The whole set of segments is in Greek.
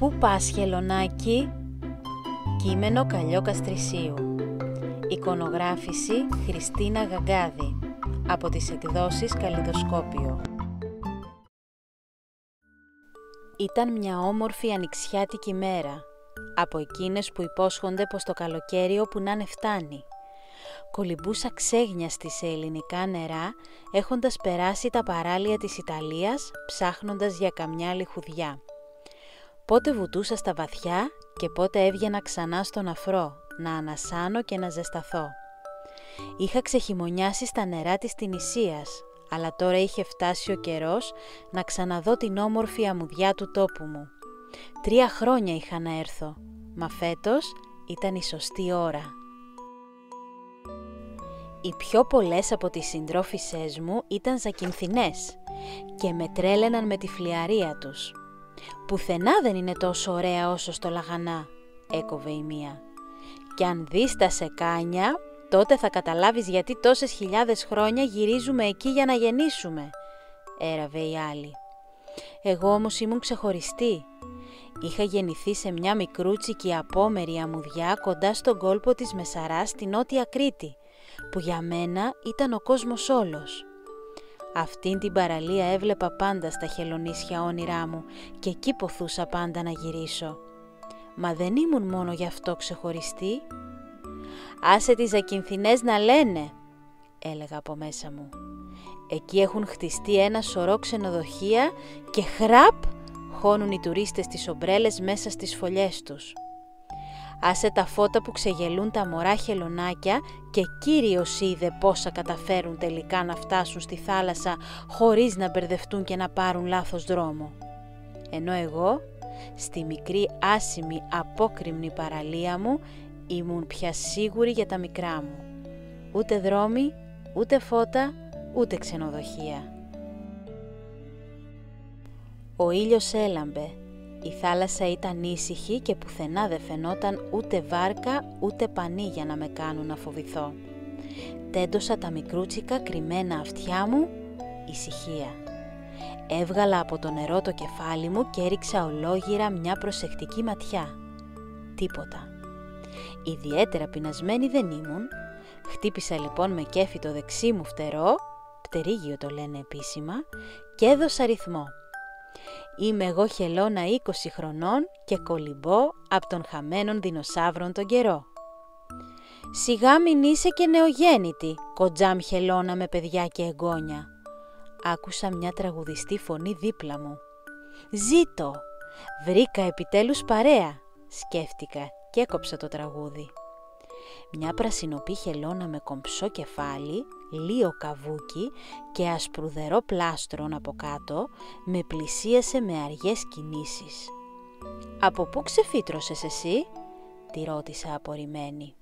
Πού πας, χελωνάκι? Κείμενο Καλλιό Καστρησίου. Εικονογράφηση Χριστίνα Γαγκάδη. Από τις εκδόσεις Καλλιδοσκόπιο. Ήταν μια όμορφη ανοιξιάτικη μέρα, από εκείνες που υπόσχονται πως το καλοκαίρι όπου να είναι φτάνει. Κολυμπούσα ξέγνιαστη σε ελληνικά νερά, έχοντας περάσει τα παράλια της Ιταλίας, ψάχνοντας για καμιά λιχουδιά. Πότε βουτούσα στα βαθιά και πότε έβγαινα ξανά στον αφρό, να ανασάνω και να ζεσταθώ. Είχα ξεχειμονιάσει στα νερά της Τινησίας, αλλά τώρα είχε φτάσει ο καιρός να ξαναδώ την όμορφη αμμουδιά του τόπου μου. 3 χρόνια είχα να έρθω, μα φέτος ήταν η σωστή ώρα. Οι πιο πολλές από τις συντρόφισσές μου ήταν ζακυνθινές και με τρέλαιναν με τη φλιαρία τους. «Πουθενά δεν είναι τόσο ωραία όσο στο Λαγανά», έκοβε η μία. «Κι αν δεις τα σεκάνια, τότε θα καταλάβεις γιατί τόσες χιλιάδες χρόνια γυρίζουμε εκεί για να γεννήσουμε», έραβε η άλλη. Εγώ όμως ήμουν ξεχωριστή. Είχα γεννηθεί σε μια μικρούτσικη απόμερη αμμουδιά κοντά στον κόλπο της Μεσαράς στη Νότια Κρήτη, που για μένα ήταν ο κόσμος όλος. Αυτήν την παραλία έβλεπα πάντα στα χελωνίσια όνειρά μου και εκεί ποθούσα πάντα να γυρίσω. Μα δεν ήμουν μόνο γι' αυτό ξεχωριστή. «Άσε τις ζακυνθινές να λένε», έλεγα από μέσα μου. «Εκεί έχουν χτιστεί ένα σωρό ξενοδοχεία και χραπ χώνουν οι τουρίστες τις ομπρέλες μέσα στις φωλιές τους. Άσε τα φώτα που ξεγελούν τα μωρά χελωνάκια και Κύριος είδε πόσα καταφέρουν τελικά να φτάσουν στη θάλασσα χωρίς να μπερδευτούν και να πάρουν λάθος δρόμο. Ενώ εγώ, στη μικρή άσημη απόκρημνη παραλία μου, ήμουν πια σίγουρη για τα μικρά μου. Ούτε δρόμοι, ούτε φώτα, ούτε ξενοδοχεία». Ο ήλιος έλαμπε. Η θάλασσα ήταν ήσυχη και πουθενά δεν φαινόταν ούτε βάρκα ούτε πανί για να με κάνουν να φοβηθώ. Τέντωσα τα μικρούτσικα κρυμμένα αυτιά μου, ησυχία. Έβγαλα από το νερό το κεφάλι μου και έριξα ολόγυρα μια προσεκτική ματιά. Τίποτα. Ιδιαίτερα πεινασμένη δεν ήμουν. Χτύπησα λοιπόν με κέφι το δεξί μου φτερό, πτερίγιο το λένε επίσημα, και έδωσα ρυθμό. Είμαι εγώ χελώνα 20 χρονών και κολυμπώ από τον χαμένον δεινοσαύρον τον καιρό. «Σιγά μην είσαι και νεογέννητη, κοντζάμ χελώνα με παιδιά και εγγόνια», άκουσα μια τραγουδιστή φωνή δίπλα μου. «Ζήτω! Βρήκα επιτέλους παρέα», σκέφτηκα και έκοψα το τραγούδι. Μια πρασινοπή χελώνα με κομψό κεφάλι, λίο καβούκι και ασπρουδερό πλάστρον από κάτω με πλησίασε με αργές κινήσεις. «Από πού ξεφύτρωσες εσύ?» τη ρώτησα απορριμμένη.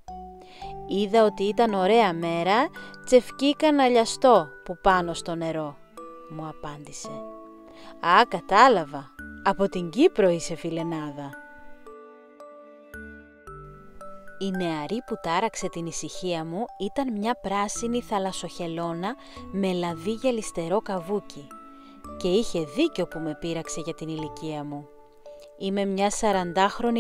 «Είδα ότι ήταν ωραία μέρα, τσευκίκα να λιαστώ που πάνω στο νερό», μου απάντησε. «Α, κατάλαβα, από την Κύπρο είσαι φιλενάδα». Η νεαρή που τάραξε την ησυχία μου ήταν μια πράσινη θαλασσοχελώνα με λαδί γυαλιστερό καβούκι και είχε δίκιο που με πείραξε για την ηλικία μου. Είμαι μια 40χρονη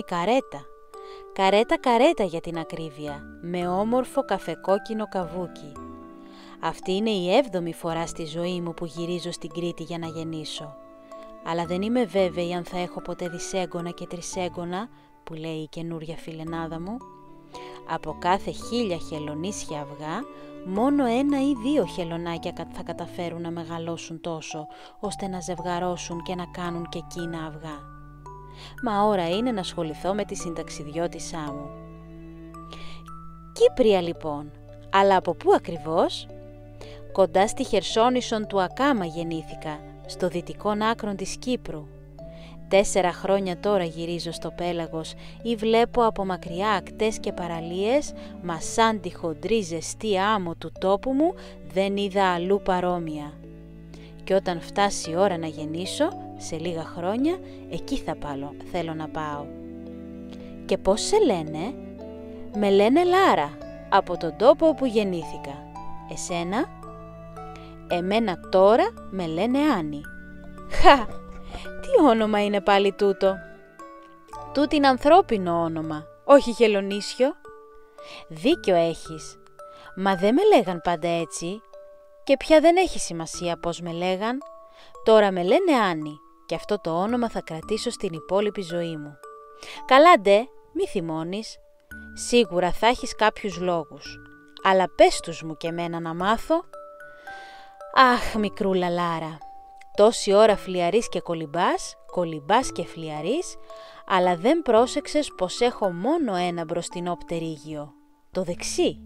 καρέτα για την ακρίβεια, με όμορφο καφεκόκκινο καβούκι. Αυτή είναι η 7η φορά στη ζωή μου που γυρίζω στην Κρήτη για να γεννήσω. Αλλά δεν είμαι βέβαιη αν θα έχω ποτέ δισέγγωνα και τρισέγγωνα, που λέει η καινούρια φιλενάδα μου. Από κάθε 1000 χελωνίσια αυγά, μόνο 1 ή 2 χελωνάκια θα καταφέρουν να μεγαλώσουν τόσο, ώστε να ζευγαρώσουν και να κάνουν και εκείνα αυγά. Μα ώρα είναι να ασχοληθώ με τη συνταξιδιώτησά μου. Κύπρια λοιπόν, αλλά από πού ακριβώς? Κοντά στη Χερσόνησον του Ακάμα γεννήθηκα, στο δυτικόν άκρον της Κύπρου. 4 χρόνια τώρα γυρίζω στο πέλαγος ή βλέπω από μακριά ακτές και παραλίες, μα σαν τη χοντρή ζεστή άμμο του τόπου μου δεν είδα αλλού παρόμοια. Και όταν φτάσει η ώρα να γεννήσω, σε λίγα χρόνια, εκεί θέλω να πάω. «Και πώς σε λένε?» «Με λένε Λάρα, από τον τόπο όπου γεννήθηκα. Εσένα?» «Εμένα τώρα με λένε Άννη». «Χα! Τι όνομα είναι πάλι τούτο?» Τούτη είναι ανθρώπινο όνομα, όχι χελονίσιο. Δίκιο έχεις, μα δεν με λέγαν πάντα έτσι και πια δεν έχει σημασία πώς με λέγαν. Τώρα με λένε Άννη και αυτό το όνομα θα κρατήσω στην υπόλοιπη ζωή μου. Καλά ντε, μη θυμώνεις. Σίγουρα θα έχεις κάποιους λόγους, αλλά πες τους μου και εμένα να μάθω. Αχ, μικρούλα Λάρα, τόση ώρα φλιαρείς και κολυμπάς και φλιαρείς, αλλά δεν πρόσεξες πως έχω μόνο ένα μπροστινό πτερίγιο, το δεξί.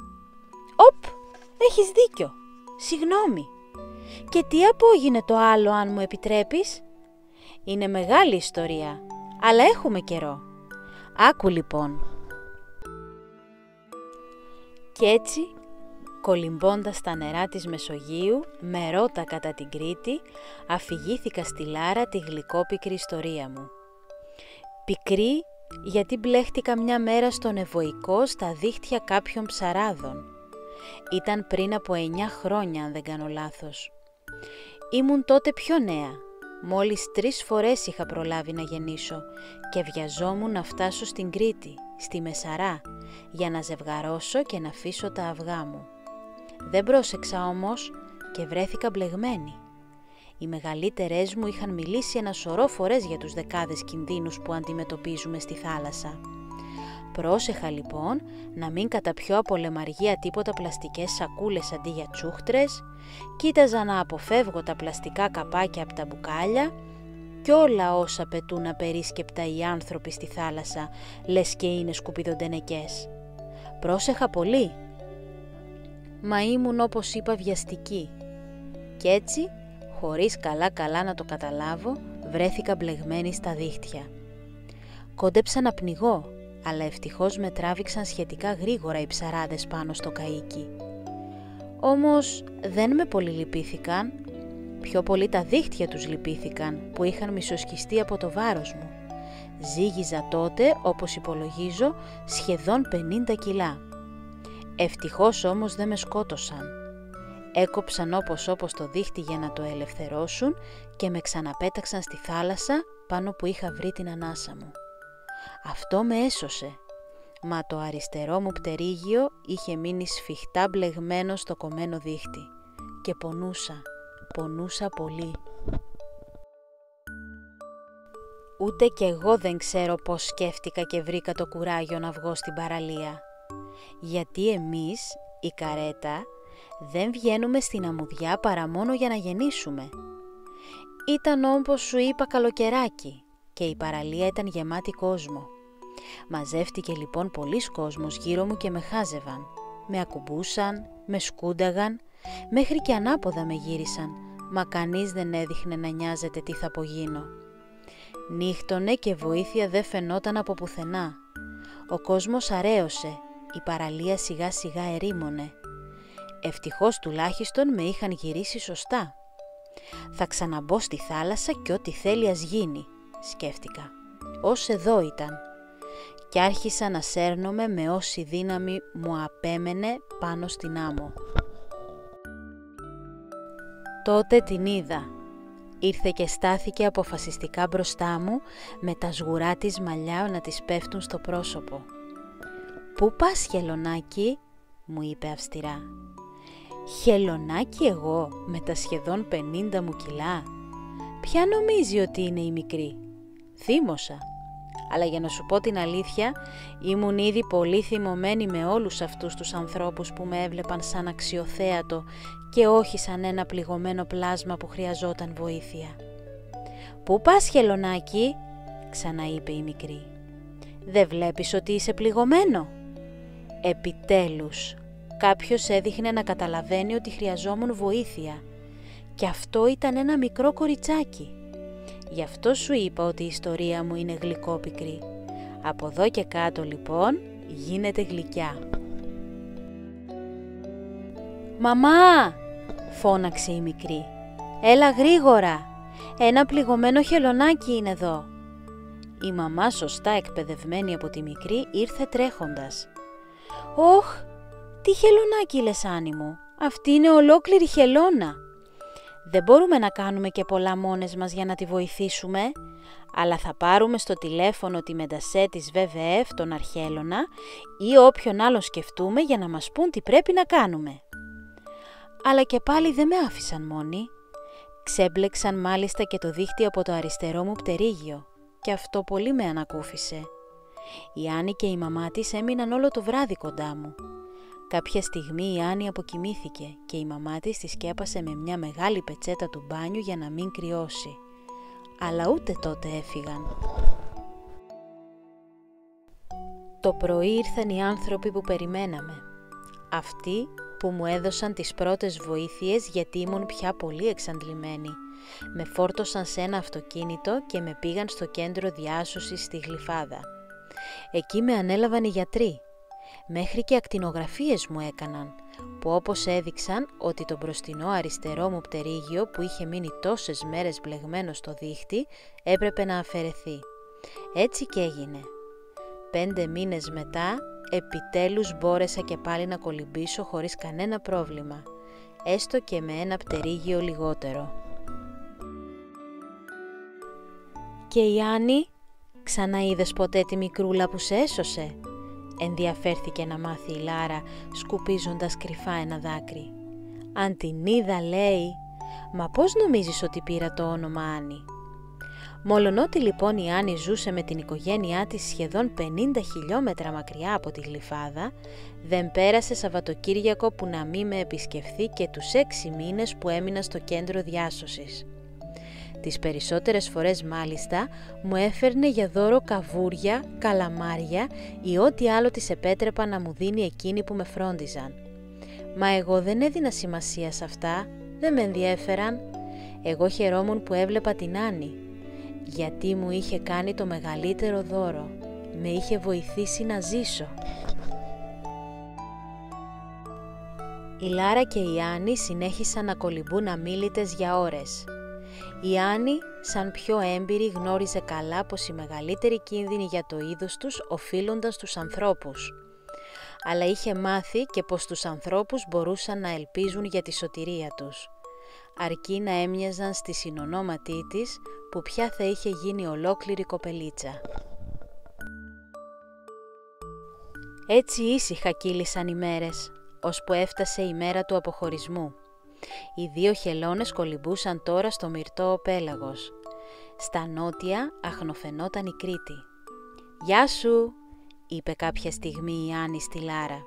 Οπ, έχεις δίκιο, συγγνώμη. Και τι απόγινε το άλλο, αν μου επιτρέπεις? Είναι μεγάλη ιστορία, αλλά έχουμε καιρό. Άκου λοιπόν. Κι έτσι, κολυμπώντας τα νερά της Μεσογείου, με ρότα κατά την Κρήτη, αφηγήθηκα στη Λάρα τη γλυκόπικρη ιστορία μου. Πικρή, γιατί μπλέχτηκα μια μέρα στον Ευωικό στα δίχτυα κάποιων ψαράδων. Ήταν πριν από 9 χρόνια, αν δεν κάνω λάθος. Ήμουν τότε πιο νέα. Μόλις 3 φορές είχα προλάβει να γεννήσω και βιαζόμουν να φτάσω στην Κρήτη, στη Μεσαρά, για να ζευγαρώσω και να αφήσω τα αυγά μου. Δεν πρόσεξα όμως και βρέθηκα μπλεγμένη. Οι μεγαλύτερες μου είχαν μιλήσει ένα σωρό φορές για τους δεκάδες κινδύνους που αντιμετωπίζουμε στη θάλασσα. Πρόσεχα λοιπόν να μην καταπιώ από λεμαργία τίποτα πλαστικές σακούλες αντί για τσούχτρες, κοίταζα να αποφεύγω τα πλαστικά καπάκια από τα μπουκάλια κι όλα όσα πετούν απερίσκεπτα οι άνθρωποι στη θάλασσα, λες και είναι σκουπιδοντενεκές. Πρόσεχα πολύ, μα ήμουν όπως είπα βιαστική κι έτσι, χωρίς καλά να το καταλάβω, βρέθηκα μπλεγμένη στα δίχτυα. Κόντεψα να πνιγώ, αλλά ευτυχώς με τράβηξαν σχετικά γρήγορα οι ψαράδες πάνω στο καΐκι. Όμως δεν με πολύ λυπήθηκαν, πιο πολύ τα δίχτυα τους λυπήθηκαν που είχαν μισοσκιστεί από το βάρος μου. Ζύγιζα τότε, όπως υπολογίζω, σχεδόν 50 κιλά. Ευτυχώς όμως δεν με σκότωσαν. Έκοψαν όπως το δίχτυ για να το ελευθερώσουν και με ξαναπέταξαν στη θάλασσα πάνω που είχα βρει την ανάσα μου. Αυτό με έσωσε, μα το αριστερό μου πτερίγιο είχε μείνει σφιχτά μπλεγμένο στο κομμένο δίχτυ και πονούσα πολύ. Ούτε κι εγώ δεν ξέρω πώς σκέφτηκα και βρήκα το κουράγιο να βγω στην παραλία. Γιατί εμείς, η καρέτα, δεν βγαίνουμε στην αμμουδιά παρά μόνο για να γεννήσουμε. Ήταν όπως σου είπα καλοκαιράκι και η παραλία ήταν γεμάτη κόσμο. Μαζεύτηκε λοιπόν πολύς κόσμος γύρω μου και με χάζευαν. Με ακουμπούσαν, με σκούνταγαν, μέχρι και ανάποδα με γύρισαν, μα κανείς δεν έδειχνε να νοιάζεται τι θα απογίνω. Νύχτωνε και βοήθεια δεν φαινόταν από πουθενά. Ο κόσμος αραίωσε, η παραλία σιγά σιγά ερήμωνε. Ευτυχώς τουλάχιστον με είχαν γυρίσει σωστά. Θα ξαναμπω στη θάλασσα και ό,τι θέλει ας γίνει, σκέφτηκα. Ως εδώ ήταν. Και άρχισα να σέρνομαι με όση δύναμη μου απέμενε πάνω στην άμμο. Τότε την είδα. Ήρθε και στάθηκε αποφασιστικά μπροστά μου με τα σγουρά της μαλλιά να της πέφτουν στο πρόσωπο. «Πού πας, χελονάκι?» μου είπε αυστηρά. «Χελονάκι εγώ με τα σχεδόν 50 μου κιλά? Ποια νομίζει ότι είναι η μικρή?» Θύμωσα. Αλλά για να σου πω την αλήθεια, ήμουν ήδη πολύ θυμωμένη με όλους αυτούς τους ανθρώπους που με έβλεπαν σαν αξιοθέατο και όχι σαν ένα πληγωμένο πλάσμα που χρειαζόταν βοήθεια. «Πού πας, χελονάκι?» ξαναείπε η μικρή. «Δεν βλέπεις ότι είσαι πληγωμένο?» Επιτέλους, κάποιος έδειχνε να καταλαβαίνει ότι χρειαζόμουν βοήθεια. Και αυτό ήταν ένα μικρό κοριτσάκι. Γι' αυτό σου είπα ότι η ιστορία μου είναι γλυκόπικρη. Από εδώ και κάτω λοιπόν γίνεται γλυκιά. «Μαμά!» φώναξε η μικρή. «Έλα γρήγορα! Ένα πληγωμένο χελονάκι είναι εδώ!» Η μαμά, σωστά εκπαιδευμένη από τη μικρή, ήρθε τρέχοντας. «Όχ, τι χελονάκι λες, Άννη μου! Αυτή είναι ολόκληρη χελώνα! Δεν μπορούμε να κάνουμε και πολλά μόνες μας για να τη βοηθήσουμε. Αλλά θα πάρουμε στο τηλέφωνο τη μεντασέ της WWF, τον Αρχέλωνα ή όποιον άλλον σκεφτούμε για να μας πούν τι πρέπει να κάνουμε. Αλλά και πάλι δεν με άφησαν μόνη. Ξέμπλεξαν μάλιστα και το δίχτυ από το αριστερό μου πτερίγιο και αυτό πολύ με ανακούφισε. Η Άννη και η μαμά της έμειναν όλο το βράδυ κοντά μου. Κάποια στιγμή η Άννη αποκοιμήθηκε και η μαμά της τη σκέπασε με μια μεγάλη πετσέτα του μπάνιου για να μην κρυώσει. Αλλά ούτε τότε έφυγαν. Το πρωί ήρθαν οι άνθρωποι που περιμέναμε. Αυτοί που μου έδωσαν τις πρώτες βοήθειες γιατί ήμουν πια πολύ εξαντλημένη. Με φόρτωσαν σε ένα αυτοκίνητο και με πήγαν στο κέντρο διάσωσης στη Γλυφάδα. Εκεί με ανέλαβαν οι γιατροί. Μέχρι και ακτινογραφίες μου έκαναν, που όπως έδειξαν ότι το μπροστινό αριστερό μου πτερίγιο που είχε μείνει τόσες μέρες μπλεγμένο στο δίχτυ έπρεπε να αφαιρεθεί. Έτσι και έγινε. 5 μήνες μετά επιτέλους μπόρεσα και πάλι να κολυμπήσω χωρίς κανένα πρόβλημα, έστω και με ένα πτερίγιο λιγότερο. «Και η Άννη, ξαναείδες ποτέ τη μικρούλα που σε έσωσε?» ενδιαφέρθηκε να μάθει η Λάρα, σκουπίζοντας κρυφά ένα δάκρυ. «Αν την είδα, λέει, μα πώς νομίζεις ότι πήρα το όνομα Άννη?» Μολονότι λοιπόν η Άννη ζούσε με την οικογένειά της σχεδόν 50 χιλιόμετρα μακριά από τη Γλυφάδα, δεν πέρασε Σαββατοκύριακο που να μην με επισκεφθεί και τους 6 μήνες που έμεινα στο κέντρο διάσωσης. Τις περισσότερες φορές μάλιστα μου έφερνε για δώρο καβούρια, καλαμάρια ή ό,τι άλλο της επέτρεπα να μου δίνει εκείνοι που με φρόντιζαν. Μα εγώ δεν έδινα σημασία σε αυτά, δεν με ενδιέφεραν. Εγώ χαιρόμουν που έβλεπα την Άννη, γιατί μου είχε κάνει το μεγαλύτερο δώρο, με είχε βοηθήσει να ζήσω. Η Λάρα και η Άννη συνέχισαν να κολυμπούν αμίλητες για ώρες. Η Άννη, σαν πιο έμπειρη, γνώριζε καλά πως οι μεγαλύτεροι κίνδυνοι για το είδος τους οφείλονταν στους ανθρώπους. Αλλά είχε μάθει και πως τους ανθρώπους μπορούσαν να ελπίζουν για τη σωτηρία τους, αρκεί να έμοιαζαν στη συνονόματή της που πια θα είχε γίνει ολόκληρη κοπελίτσα. Έτσι ήσυχα κύλησαν οι μέρες, ώσπου έφτασε η μέρα του αποχωρισμού. Οι 2 χελώνες κολυμπούσαν τώρα στο μυρτό πέλαγος. Στα νότια αχνοφαινόταν η Κρήτη. «Γεια σου», είπε κάποια στιγμή η Άννη στη Λάρα.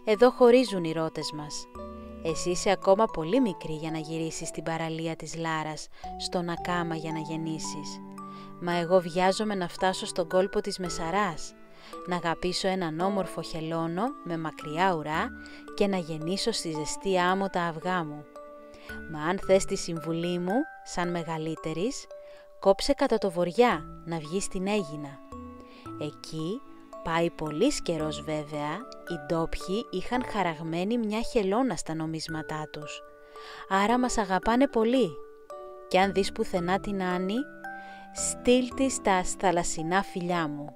«Εδώ χωρίζουν οι ρότες μας. Εσύ είσαι ακόμα πολύ μικρή για να γυρίσεις στην παραλία της Λάρας, στον Ακάμα για να γεννήσεις. Μα εγώ βιάζομαι να φτάσω στον κόλπο της Μεσαράς, να αγαπήσω έναν όμορφο χελώνο με μακριά ουρά και να γεννήσω στη ζεστή άμμο τα αυγά μου. Μα αν θες τη συμβουλή μου, σαν μεγαλύτερης, κόψε κατά το βοριά να βγεις στην Αίγινα. Εκεί, πάει πολύς καιρός βέβαια, οι ντόπιοι είχαν χαραγμένη μια χελώνα στα νομίσματά τους. Άρα μας αγαπάνε πολύ. Και αν δεις πουθενά την Άννη, στείλ της τα θαλασσινά φιλιά μου.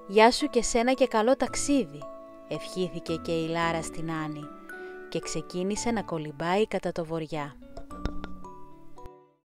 Γεια σου και σένα και καλό ταξίδι», ευχήθηκε και η Λάρα στην Άννη και ξεκίνησε να κολυμπάει κατά το βοριά.